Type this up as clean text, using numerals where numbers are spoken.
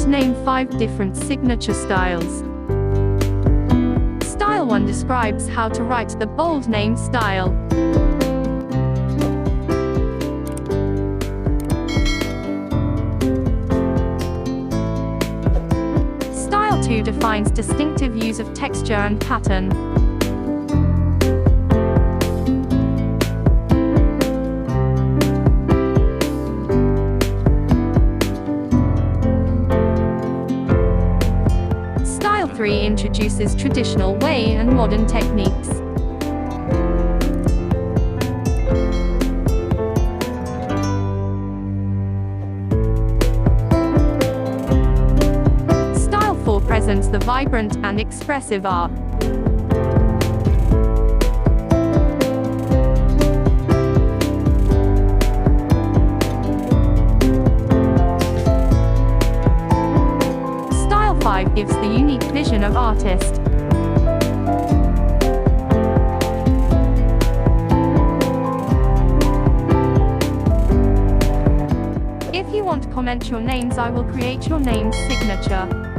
name 5 different signature styles. Style 1 describes how to write the bold name style. Style 2 defines distinctive use of texture and pattern. Style 3 introduces traditional way and modern techniques. Style 4 presents the vibrant and expressive art. Style 5 gives the unique vision of artist. If you want to comment your names, I will create your name's signature.